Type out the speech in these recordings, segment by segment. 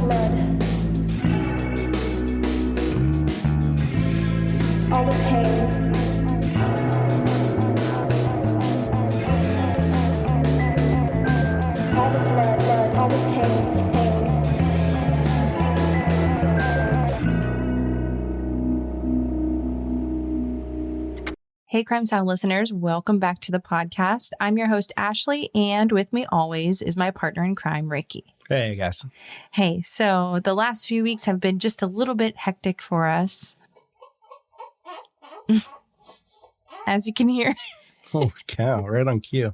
blood, all the pain, all the blood, all the pain. Hey, Crime Sound listeners, welcome back to the podcast. I'm your host, Ashley, and with me always is my partner in crime, Ricky. Hey, guys. Hey, so the last few weeks have been just a little bit hectic for us. As you can hear. Holy cow, right on cue.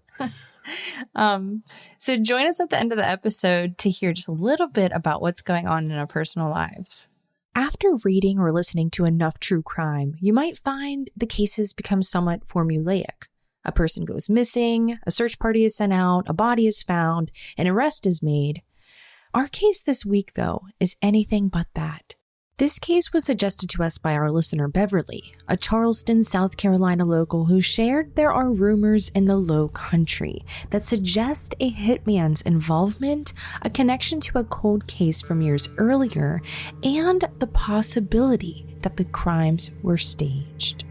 So join us at the end of the episode to hear just a little bit about what's going on in our personal lives. After reading or listening to enough true crime, you might find the cases become somewhat formulaic. A person goes missing, a search party is sent out, a body is found, an arrest is made. Our case this week, though, is anything but that. This case was suggested to us by our listener Beverly, a Charleston, South Carolina local who shared there are rumors in the Low Country that suggest a hitman's involvement, a connection to a cold case from years earlier, and the possibility that the crimes were staged.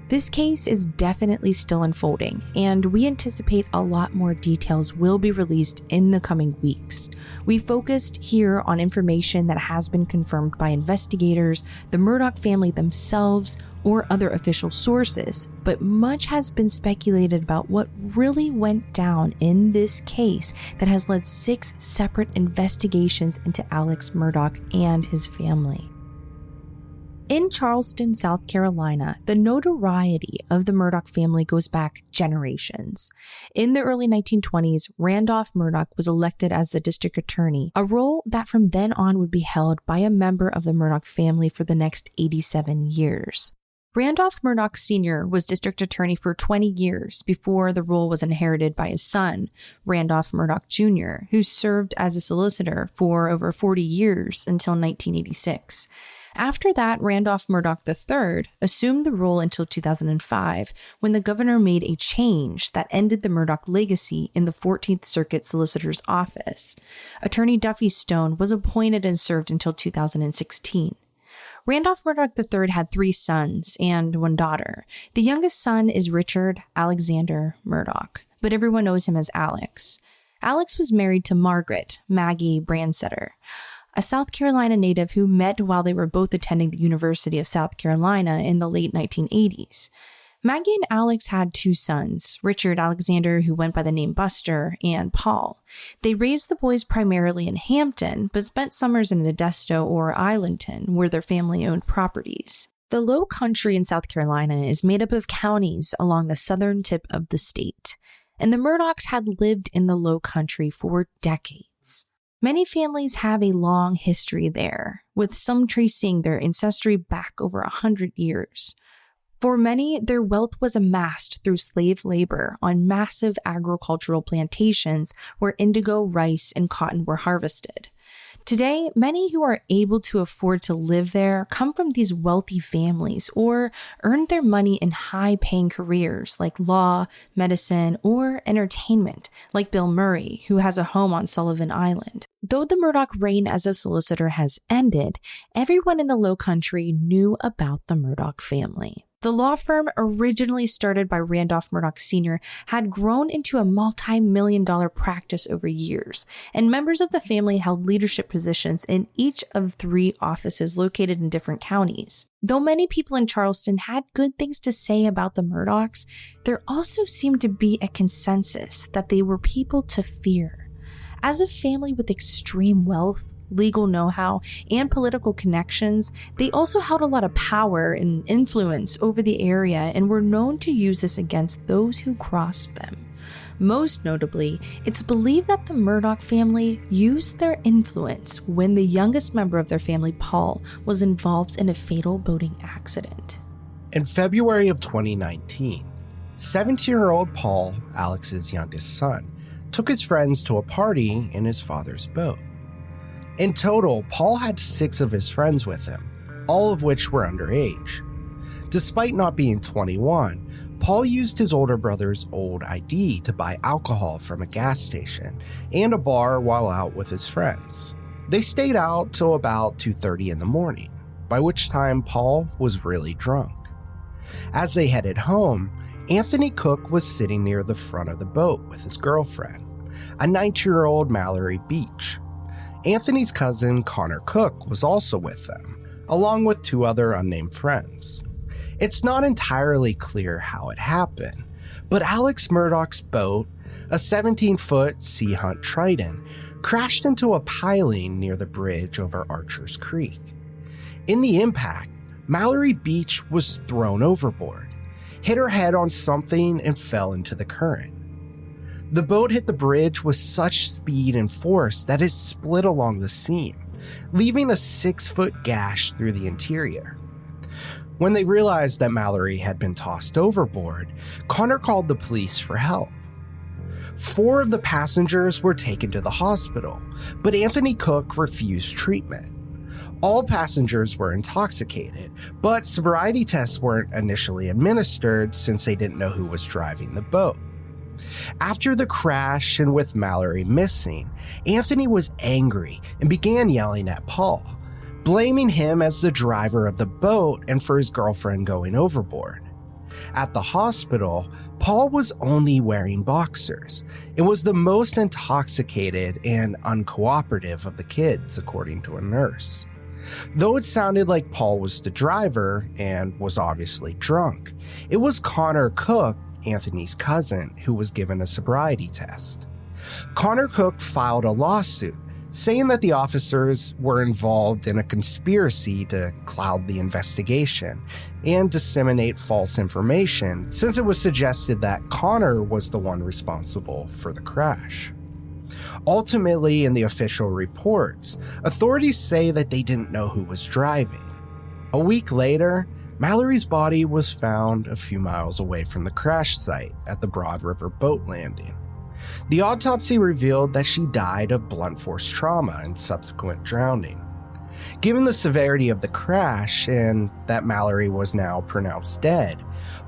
This case is definitely still unfolding, and we anticipate a lot more details will be released in the coming weeks. We focused here on information that has been confirmed by investigators, the Murdaugh family themselves, or other official sources, but much has been speculated about what really went down in this case that has led 6 separate investigations into Alex Murdaugh and his family. In Charleston, South Carolina, the notoriety of the Murdaugh family goes back generations. In the early 1920s, Randolph Murdaugh was elected as the district attorney, a role that from then on would be held by a member of the Murdaugh family for the next 87 years. Randolph Murdaugh Sr. was district attorney for 20 years before the role was inherited by his son, Randolph Murdaugh Jr., who served as a solicitor for over 40 years until 1986. After that, Randolph Murdaugh III assumed the role until 2005, when the governor made a change that ended the Murdaugh legacy in the 14th Circuit Solicitor's Office. Attorney Duffy Stone was appointed and served until 2016. Randolph Murdaugh III had 3 sons and 1 daughter. The youngest son is Richard Alexander Murdaugh, but everyone knows him as Alex. Alex was married to Margaret Maggie Brandsetter, a South Carolina native who met while they were both attending the University of South Carolina in the late 1980s. Maggie and Alex had 2 sons, Richard Alexander, who went by the name Buster, and Paul. They raised the boys primarily in Hampton, but spent summers in Modesto or Islandton, where their family owned properties. The Low Country in South Carolina is made up of counties along the southern tip of the state, and the Murdaughs had lived in the Low Country for decades. Many families have a long history there, with some tracing their ancestry back over 100 years. For many, their wealth was amassed through slave labor on massive agricultural plantations where indigo, rice, and cotton were harvested. Today, many who are able to afford to live there come from these wealthy families or earned their money in high-paying careers like law, medicine, or entertainment, like Bill Murray, who has a home on Sullivan Island. Though the Murdaugh reign as a solicitor has ended, everyone in the Low Country knew about the Murdaugh family. The law firm, originally started by Randolph Murdaugh Sr., had grown into a multi-million-dollar practice over years, and members of the family held leadership positions in each of 3 offices located in different counties. Though many people in Charleston had good things to say about the Murdaughs, there also seemed to be a consensus that they were people to fear. As a family with extreme wealth, legal know-how, and political connections, they also held a lot of power and influence over the area and were known to use this against those who crossed them. Most notably, it's believed that the Murdaugh family used their influence when the youngest member of their family, Paul, was involved in a fatal boating accident. In February of 2019, 17-year-old Paul, Alex's youngest son, took his friends to a party in his father's boat. In total, Paul had 6 of his friends with him, all of which were underage. Despite not being 21, Paul used his older brother's old ID to buy alcohol from a gas station and a bar while out with his friends. They stayed out till about 2:30 in the morning, by which time Paul was really drunk. As they headed home, Anthony Cook was sitting near the front of the boat with his girlfriend, a 19-year-old Mallory Beach. Anthony's cousin, Connor Cook, was also with them, along with 2 other unnamed friends. It's not entirely clear how it happened, but Alex Murdaugh's boat, a 17-foot Sea Hunt Triton, crashed into a piling near the bridge over Archer's Creek. In the impact, Mallory Beach was thrown overboard, hit her head on something, and fell into the current. The boat hit the bridge with such speed and force that it split along the seam, leaving a 6-foot gash through the interior. When they realized that Mallory had been tossed overboard, Connor called the police for help. 4 of the passengers were taken to the hospital, but Anthony Cook refused treatment. All passengers were intoxicated, but sobriety tests weren't initially administered since they didn't know who was driving the boat. After the crash and with Mallory missing, Anthony was angry and began yelling at Paul, blaming him as the driver of the boat and for his girlfriend going overboard. At the hospital, Paul was only wearing boxers and was the most intoxicated and uncooperative of the kids, according to a nurse. Though it sounded like Paul was the driver and was obviously drunk, it was Connor Cook, Anthony's cousin, who was given a sobriety test. Connor Cook filed a lawsuit saying that the officers were involved in a conspiracy to cloud the investigation and disseminate false information, since it was suggested that Connor was the one responsible for the crash. Ultimately, in the official reports, authorities say that they didn't know who was driving. A week later, Mallory's body was found a few miles away from the crash site at the Broad River boat landing. The autopsy revealed that she died of blunt force trauma and subsequent drowning. Given the severity of the crash and that Mallory was now pronounced dead,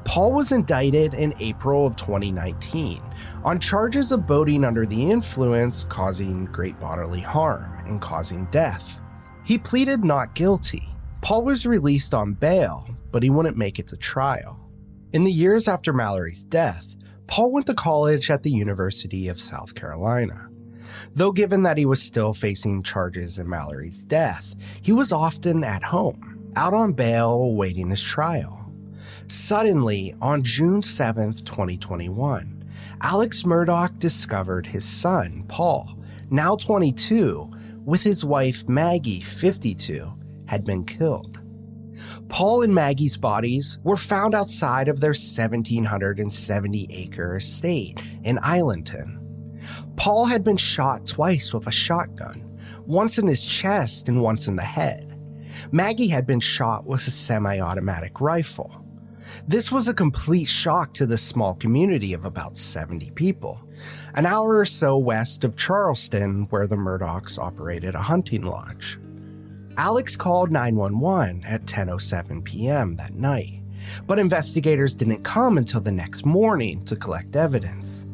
Paul was indicted in April of 2019 on charges of boating under the influence, causing great bodily harm, and causing death. He pleaded not guilty. Paul was released on bail, but he wouldn't make it to trial. In the years after Mallory's death, Paul went to college at the University of South Carolina. Though given that he was still facing charges in Mallory's death, he was often at home, out on bail awaiting his trial. Suddenly, on June 7, 2021, Alex Murdaugh discovered his son, Paul, now 22, with his wife Maggie, 52, had been killed. Paul and Maggie's bodies were found outside of their 1,770-acre estate in Islandton. Paul had been shot twice with a shotgun, once in his chest and once in the head. Maggie had been shot with a semi-automatic rifle. This was a complete shock to the small community of about 70 people, an hour or so west of Charleston, where the Murdaughs operated a hunting lodge. Alex called 911 at 10:07 p.m. that night, but investigators didn't come until the next morning to collect evidence.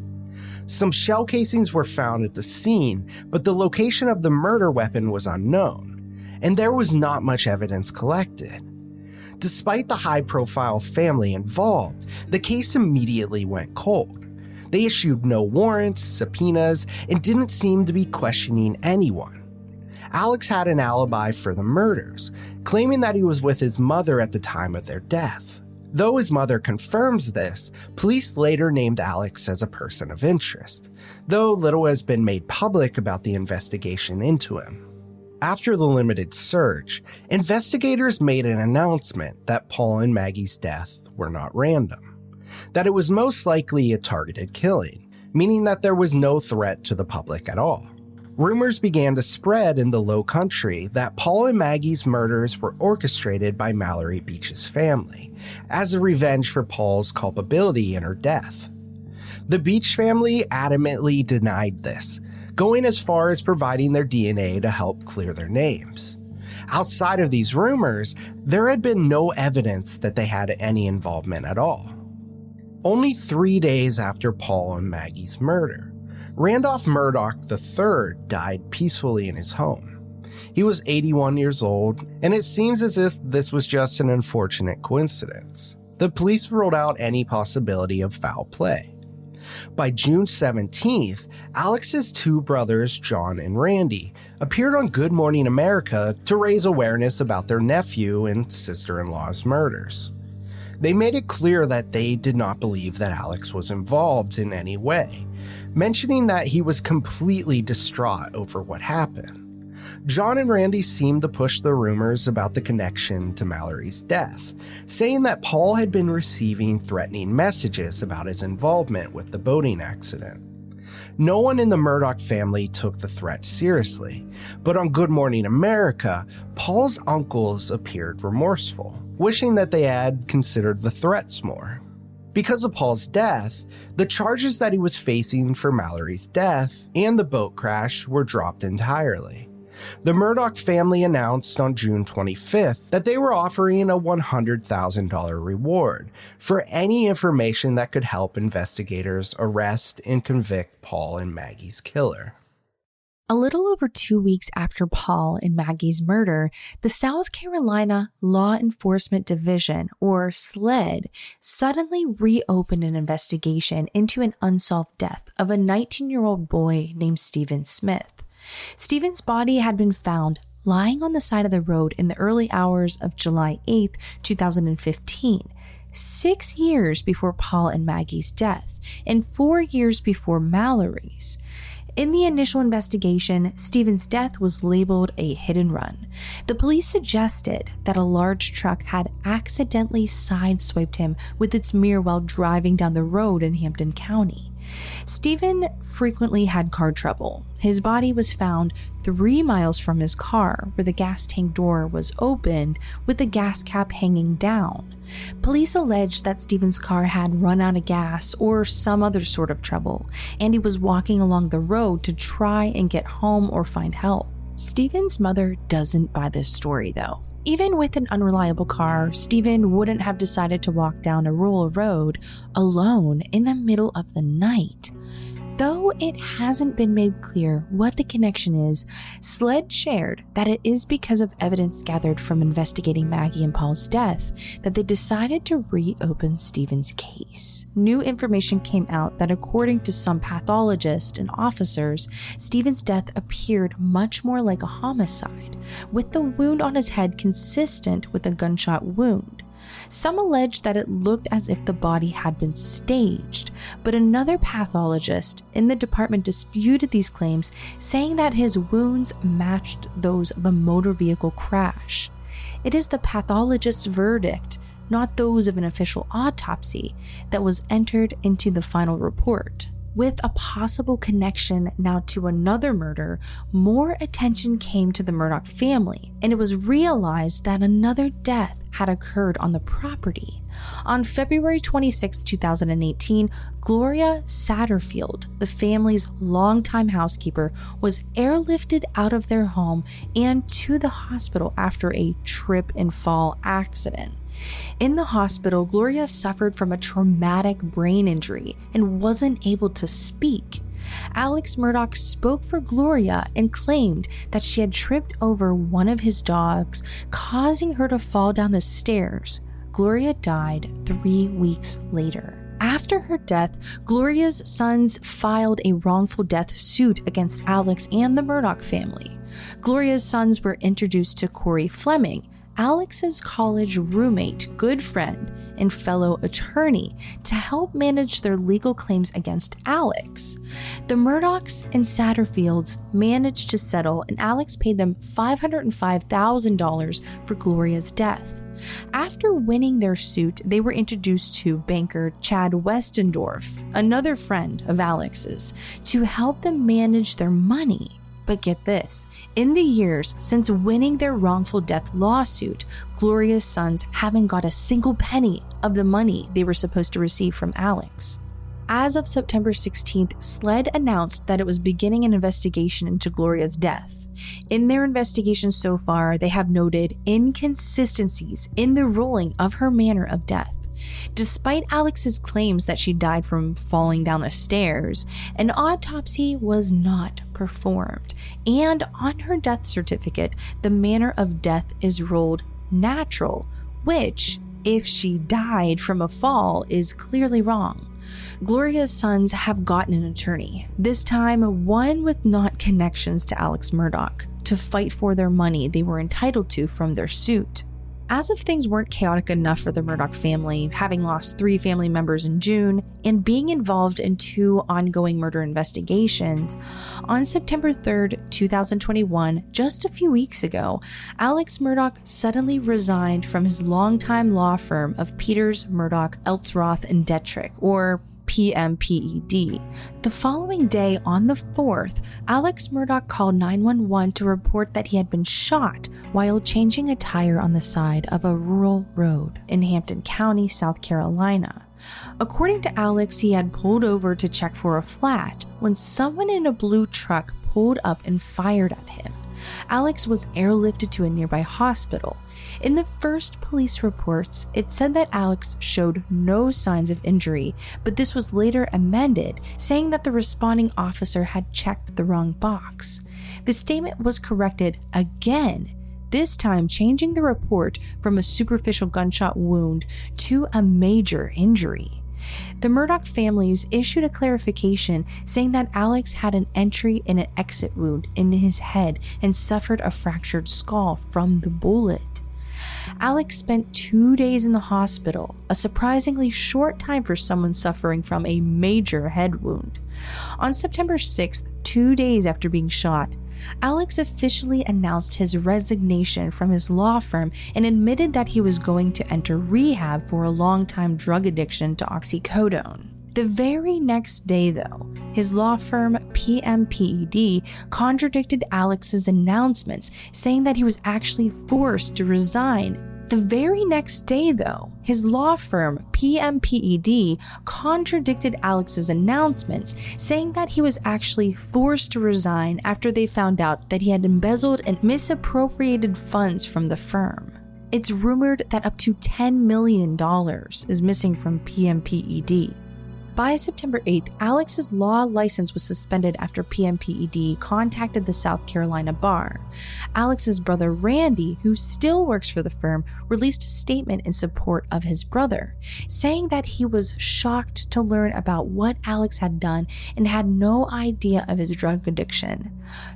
Some shell casings were found at the scene, but the location of the murder weapon was unknown, and there was not much evidence collected. Despite the high-profile family involved, the case immediately went cold. They issued no warrants, subpoenas, and didn't seem to be questioning anyone. Alex had an alibi for the murders, claiming that he was with his mother at the time of their death. Though his mother confirms this, police later named Alex as a person of interest, though little has been made public about the investigation into him. After the limited search, investigators made an announcement that Paul and Maggie's death were not random, that it was most likely a targeted killing, meaning that there was no threat to the public at all. Rumors began to spread in the Low Country that Paul and Maggie's murders were orchestrated by Mallory Beach's family, as a revenge for Paul's culpability in her death. The Beach family adamantly denied this, going as far as providing their DNA to help clear their names. Outside of these rumors, there had been no evidence that they had any involvement at all. Only 3 days after Paul and Maggie's murder, Randolph Murdaugh III died peacefully in his home. He was 81 years old, and it seems as if this was just an unfortunate coincidence. The police ruled out any possibility of foul play. By June 17th, Alex's two brothers, John and Randy, appeared on Good Morning America to raise awareness about their nephew and sister-in-law's murders. They made it clear that they did not believe that Alex was involved in any way, mentioning that he was completely distraught over what happened. John and Randy seemed to push the rumors about the connection to Mallory's death, saying that Paul had been receiving threatening messages about his involvement with the boating accident. No one in the Murdaugh family took the threat seriously, but on Good Morning America, Paul's uncles appeared remorseful, wishing that they had considered the threats more. Because of Paul's death, the charges that he was facing for Mallory's death and the boat crash were dropped entirely. The Murdaugh family announced on June 25th that they were offering a $100,000 reward for any information that could help investigators arrest and convict Paul and Maggie's killer. A little over 2 weeks after Paul and Maggie's murder, the South Carolina Law Enforcement Division, or SLED, suddenly reopened an investigation into an unsolved death of a 19-year-old boy named Stephen Smith. Stephen's body had been found lying on the side of the road in the early hours of July 8, 2015, 6 years before Paul and Maggie's death, and 4 years before Mallory's. In the initial investigation, Stephen's death was labeled a hit and run. The police suggested that a large truck had accidentally sideswiped him with its mirror while driving down the road in Hampton County. Stephen frequently had car trouble. His body was found 3 miles from his car, where the gas tank door was opened with the gas cap hanging down. Police alleged that Stephen's car had run out of gas or some other sort of trouble, and he was walking along the road to try and get home or find help. Stephen's mother doesn't buy this story, though. Even with an unreliable car, Stephen wouldn't have decided to walk down a rural road alone in the middle of the night. Though it hasn't been made clear what the connection is, SLED shared that it is because of evidence gathered from investigating Maggie and Paul's death that they decided to reopen Stephen's case. New information came out that according to some pathologists and officers, Stephen's death appeared much more like a homicide, with the wound on his head consistent with a gunshot wound. Some alleged that it looked as if the body had been staged, but another pathologist in the department disputed these claims, saying that his wounds matched those of a motor vehicle crash. It is the pathologist's verdict, not those of an official autopsy, that was entered into the final report. With a possible connection now to another murder, more attention came to the Murdaugh family, and it was realized that another death had occurred on the property. On February 26, 2018, Gloria Satterfield, the family's longtime housekeeper, was airlifted out of their home and to the hospital after a trip and fall accident. In the hospital, Gloria suffered from a traumatic brain injury and wasn't able to speak. Alex Murdaugh spoke for Gloria and claimed that she had tripped over one of his dogs, causing her to fall down the stairs. Gloria died 3 weeks later. After her death, Gloria's sons filed a wrongful death suit against Alex and the Murdaugh family. Gloria's sons were introduced to Corey Fleming, Alex's college roommate, good friend, and fellow attorney, to help manage their legal claims against Alex. The Murdaughs and Satterfields managed to settle, and Alex paid them $505,000 for Gloria's death. After winning their suit, they were introduced to banker Chad Westendorf, another friend of Alex's, to help them manage their money. But get this, in the years since winning their wrongful death lawsuit, Gloria's sons haven't got a single penny of the money they were supposed to receive from Alex. As of September 16th, SLED announced that it was beginning an investigation into Gloria's death. In their investigation so far, they have noted inconsistencies in the ruling of her manner of death. Despite Alex's claims that she died from falling down the stairs, an autopsy was not performed, and on her death certificate, the manner of death is ruled natural, which, if she died from a fall, is clearly wrong. Gloria's sons have gotten an attorney, this time one with not connections to Alex Murdaugh, to fight for their money they were entitled to from their suit. As if things weren't chaotic enough for the Murdaugh family, having lost 3 family members in June and being involved in 2 ongoing murder investigations, on September 3rd, 2021, just a few weeks ago, Alex Murdaugh suddenly resigned from his longtime law firm of Peters, Murdaugh, Eltsroth, and Detrick, or PMPED. The following day, on the 4th, Alex Murdaugh called 911 to report that he had been shot while changing a tire on the side of a rural road in Hampton County, South Carolina. According to Alex, he had pulled over to check for a flat when someone in a blue truck pulled up and fired at him. Alex was airlifted to a nearby hospital. In the first police reports, it said that Alex showed no signs of injury, but this was later amended, saying that the responding officer had checked the wrong box. The statement was corrected again, this time changing the report from a superficial gunshot wound to a major injury. The Murdaugh families issued a clarification saying that Alex had an entry and an exit wound in his head and suffered a fractured skull from the bullet. Alex spent 2 days in the hospital, a surprisingly short time for someone suffering from a major head wound. On September 6th, 2 days after being shot, Alex officially announced his resignation from his law firm and admitted that he was going to enter rehab for a long-time drug addiction to oxycodone. The very next day, though, his law firm, PMPED, contradicted Alex's announcements, saying that he was actually forced to resign. The very next day, though, his law firm, PMPED, contradicted Alex's announcements, saying that he was actually forced to resign after they found out that he had embezzled and misappropriated funds from the firm. It's rumored that up to $10 million is missing from PMPED. By September 8th, Alex's law license was suspended after PMPED contacted the South Carolina bar. Alex's brother Randy, who still works for the firm, released a statement in support of his brother, saying that he was shocked to learn about what Alex had done and had no idea of his drug addiction.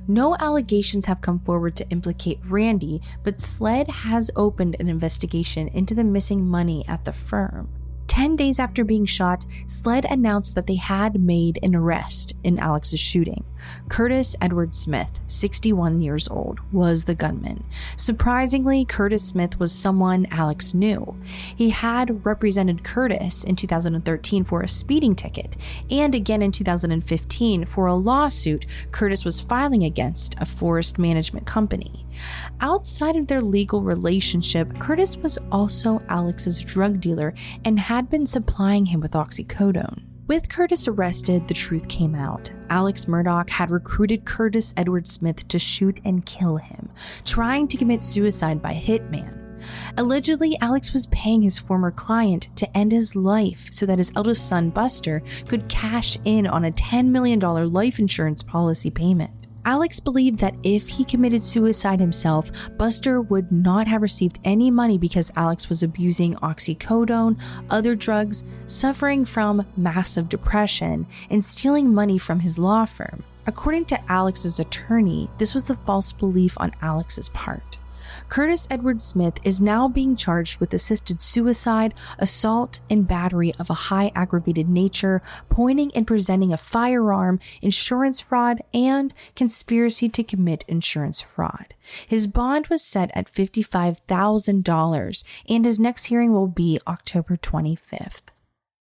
No allegations have come forward to implicate Randy, but SLED has opened an investigation into the missing money at the firm. 10 days after being shot, SLED announced that they had made an arrest in Alex's shooting. Curtis Edward Smith, 61 years old, was the gunman. Surprisingly, Curtis Smith was someone Alex knew. He had represented Curtis in 2013 for a speeding ticket, and again in 2015 for a lawsuit Curtis was filing against a forest management company. Outside of their legal relationship, Curtis was also Alex's drug dealer and had been supplying him with oxycodone. With Curtis arrested, the truth came out. Alex Murdaugh had recruited Curtis Edward Smith to shoot and kill him, trying to commit suicide by hitman. Allegedly, Alex was paying his former client to end his life so that his eldest son, Buster, could cash in on a $10 million life insurance policy payment. Alex believed that if he committed suicide himself, Buster would not have received any money because Alex was abusing oxycodone, other drugs, suffering from massive depression, and stealing money from his law firm. According to Alex's attorney, this was a false belief on Alex's part. Curtis Edward Smith is now being charged with assisted suicide, assault, and battery of a high aggravated nature, pointing and presenting a firearm, insurance fraud, and conspiracy to commit insurance fraud. His bond was set at $55,000, and his next hearing will be October 25th.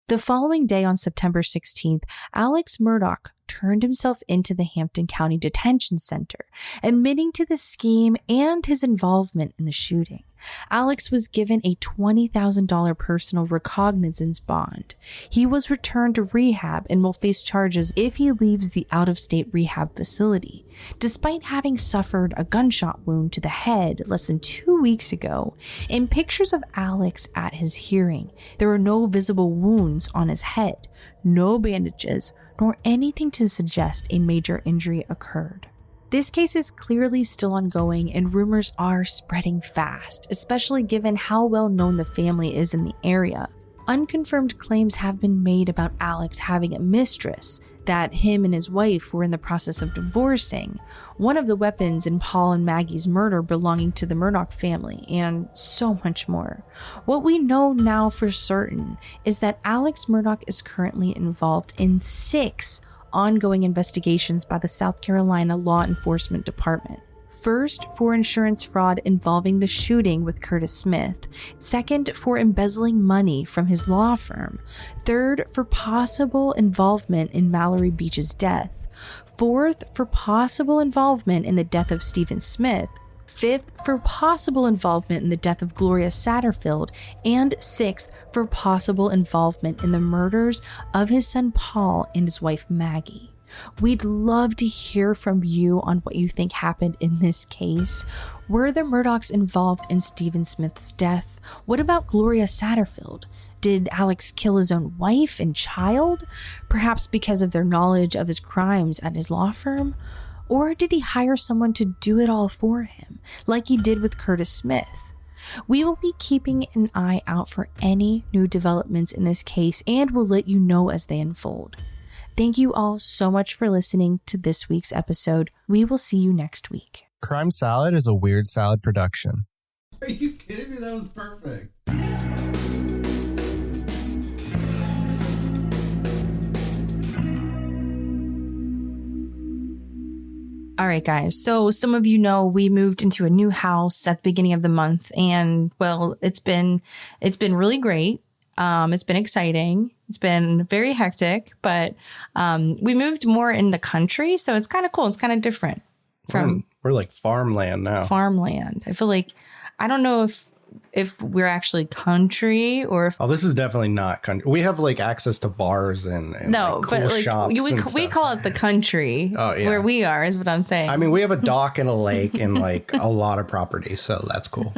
The following day, on September 16th, Alex Murdaugh turned himself into the Hampton County Detention Center, admitting to the scheme and his involvement in the shooting. Alex was given a $20,000 personal recognizance bond. He was returned to rehab and will face charges if he leaves the out-of-state rehab facility. Despite having suffered a gunshot wound to the head less than 2 weeks ago, in pictures of Alex at his hearing, there were no visible wounds on his head, no bandages, nor anything to suggest a major injury occurred. This case is clearly still ongoing and rumors are spreading fast, especially given how well known the family is in the area. Unconfirmed claims have been made about Alex having a mistress, that him and his wife were in the process of divorcing, one of the weapons in Paul and Maggie's murder belonging to the Murdaugh family, and so much more. What we know now for certain is that Alex Murdaugh is currently involved in 6 ongoing investigations by the South Carolina Law Enforcement Department. First, for insurance fraud involving the shooting with Curtis Smith. Second, for embezzling money from his law firm. Third, for possible involvement in Mallory Beach's death. Fourth, for possible involvement in the death of Stephen Smith. Fifth, for possible involvement in the death of Gloria Satterfield. And sixth, for possible involvement in the murders of his son Paul and his wife Maggie. We'd love to hear from you on what you think happened in this case. Were the Murdaughs involved in Stephen Smith's death? What about Gloria Satterfield? Did Alex kill his own wife and child? Perhaps because of their knowledge of his crimes at his law firm? Or did he hire someone to do it all for him, like he did with Curtis Smith? We will be keeping an eye out for any new developments in this case and will let you know as they unfold. Thank you all so much for listening to this week's episode. We will see you next week. Crime Salad is a Weird Salad production. Are you kidding me? That was perfect. All right, guys. So some of you know we moved into a new house at the beginning of the month, and well, it's been really great. It's been exciting. It's been very hectic, but we moved more in the country, so it's kind of cool. It's kind of different from We're like farmland now. farmland. I feel like I don't know if we're actually country or if Oh, this is definitely not country. We have like access to bars and no, like, cool but like shops we and stuff. call it the country. Oh, yeah. Where we are is what I'm saying. I mean, we have a dock and a lake and like a lot of property, so that's cool.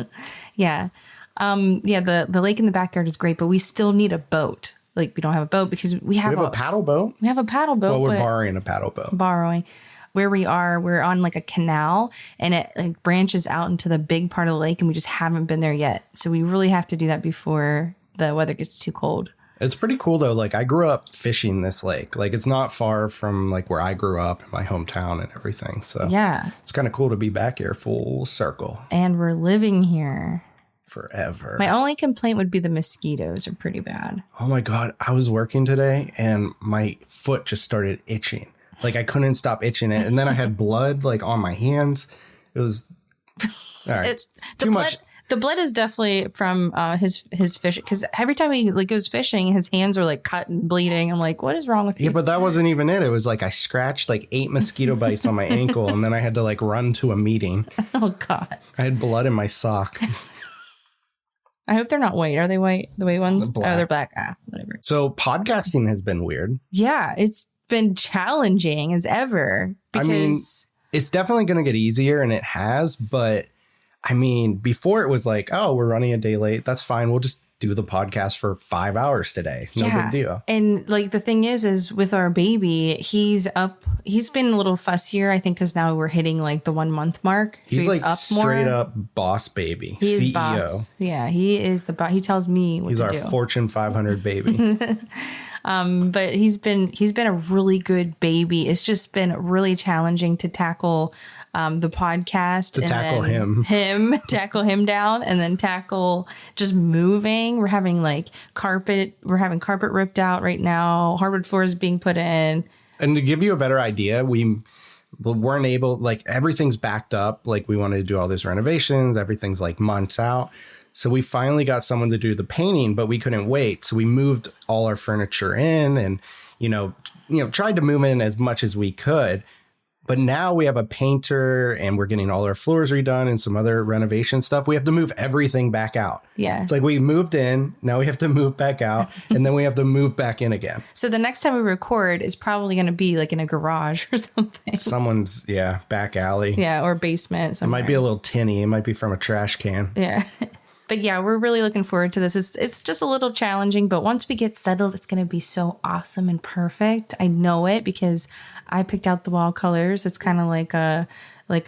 Yeah. The lake in the backyard is great, but we still need a boat. Like we don't have a boat because we have a paddle boat. We have a paddle boat. Well, we're but borrowing a paddle boat. Borrowing. Where we are, we're on like a canal and it like branches out into the big part of the lake and we just haven't been there yet. So we really have to do that before the weather gets too cold. It's pretty cool though. Like I grew up fishing this lake. Like it's not far from like where I grew up in my hometown and everything. So yeah, it's kind of cool to be back here full circle. And we're living here Forever. My only complaint would be the mosquitoes are pretty bad. Oh my God. I was working today and my foot just started itching. Like I couldn't stop itching it. And then I had blood like on my hands. It was all right. It's too much. The blood is definitely from his fish because every time he like goes fishing, his hands are like cut and bleeding. I'm like, what is wrong with you? Yeah, but that wasn't even it. It was like I scratched like 8 mosquito bites on my ankle and then I had to like run to a meeting. Oh God. I had blood in my sock. I hope they're not white. Are they white? The white ones? Black. Oh, they're black. Whatever. So podcasting has been weird. Yeah, it's been challenging as ever because I mean, it's definitely going to get easier and it has. But I mean, before it was like, oh, we're running a day late. That's fine. We'll just do the podcast for 5 hours today. No big deal. And like the thing is with our baby, he's been a little fussier, I think, because now we're hitting like the 1 month mark. So he's like up straight more. up boss baby. He is CEO. boss. Yeah, he is the boss. He tells me what He's to our do. Fortune 500 baby. But he's been a really good baby. It's just been really challenging to tackle the podcast To tackle tackle him down and then tackle just moving. We're having carpet ripped out right now. Hardwood floors being put in. And to give you a better idea, we weren't able, like everything's backed up. Like we wanted to do all these renovations. Everything's like months out. So we finally got someone to do the painting, but we couldn't wait. So we moved all our furniture in and, tried to move in as much as we could. But now we have a painter and we're getting all our floors redone and some other renovation stuff. We have to move everything back out. Yeah. It's like we moved in. Now we have to move back out and then we have to move back in again. So the next time we record is probably going to be like in a garage or something. Someone's, back alley. Yeah. Or basement. Somewhere. It might be a little tinny. It might be from a trash can. Yeah. But yeah, we're really looking forward to this. It's just a little challenging, but once we get settled, it's going to be so awesome and perfect. I know it because I picked out the wall colors. It's kind of like a I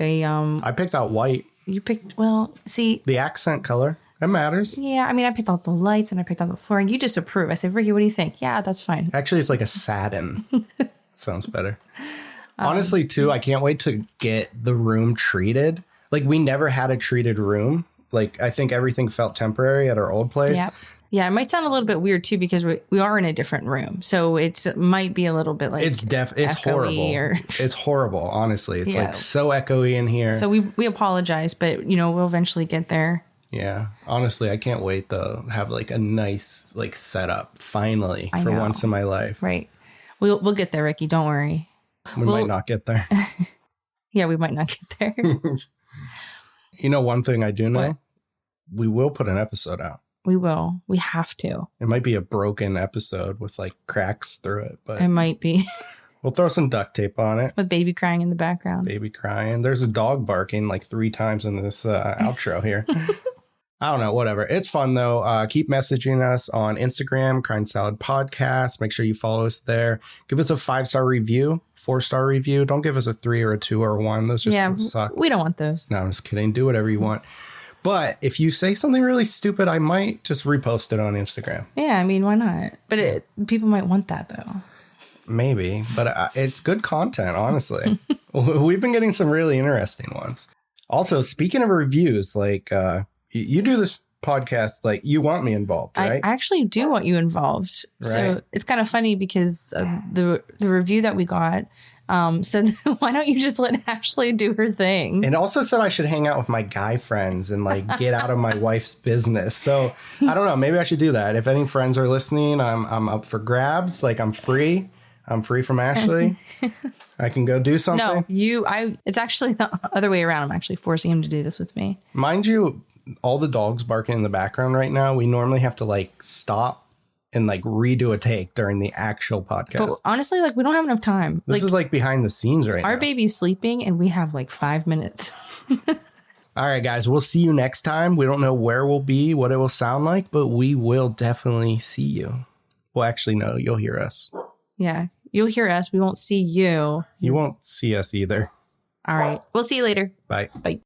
picked out white. You picked, the accent color. That matters. Yeah, I mean, I picked out the lights and I picked out the flooring. You just approve. I said, Ricky, what do you think? Yeah, that's fine. Actually, it's like a satin. Sounds better. Honestly, too, I can't wait to get the room treated. Like, we never had a treated room. Like, I think everything felt temporary at our old place. Yeah. Yeah, it might sound a little bit weird, too, because we are in a different room. So it might be a little bit like it's horrible. It's horrible, honestly. It's like so echoey in here. So we apologize, but, we'll eventually get there. Yeah. Honestly, I can't wait to have like a nice like setup finally for once in my life. Right. We'll get there, Ricky. Don't worry. We might not get there. Yeah, we might not get there. One thing I do know? What? We will put an episode out. We will. We have to. It might be a broken episode with like cracks through it, but it might be. We'll throw some duct tape on it. With baby crying in the background. Baby crying. There's a dog barking like 3 times in this outro here. I don't know, whatever. It's fun, though. Keep messaging us on Instagram, Crime Salad Podcast. Make sure you follow us there. Give us a 5-star review, 4-star review. Don't give us a 3 or a 2 or a 1. Those just suck. We don't want those. No, I'm just kidding. Do whatever you want. But if you say something really stupid, I might just repost it on Instagram. Yeah, I mean, why not? But people might want that, though. Maybe, but it's good content, honestly. We've been getting some really interesting ones. Also, speaking of reviews, like you do this podcast, like you want me involved, right? I actually do want you involved. Right. So it's kind of funny because the review that we got said, why don't you just let Ashley do her thing? And also said I should hang out with my guy friends and like get out of my wife's business. So I don't know. Maybe I should do that. If any friends are listening, I'm up for grabs. Like I'm free. I'm free from Ashley. I can go do something. No, it's actually the other way around. I'm actually forcing him to do this with me. Mind you, all the dogs barking in the background right now. We normally have to like stop and like redo a take during the actual podcast. But honestly, like we don't have enough time. This is like behind the scenes right now. Our baby's sleeping and we have like 5 minutes. All right, guys, we'll see you next time. We don't know where we'll be, what it will sound like, but we will definitely see you. Well, actually, no, you'll hear us. Yeah, you'll hear us. We won't see you. You won't see us either. All right. We'll see you later. Bye. Bye.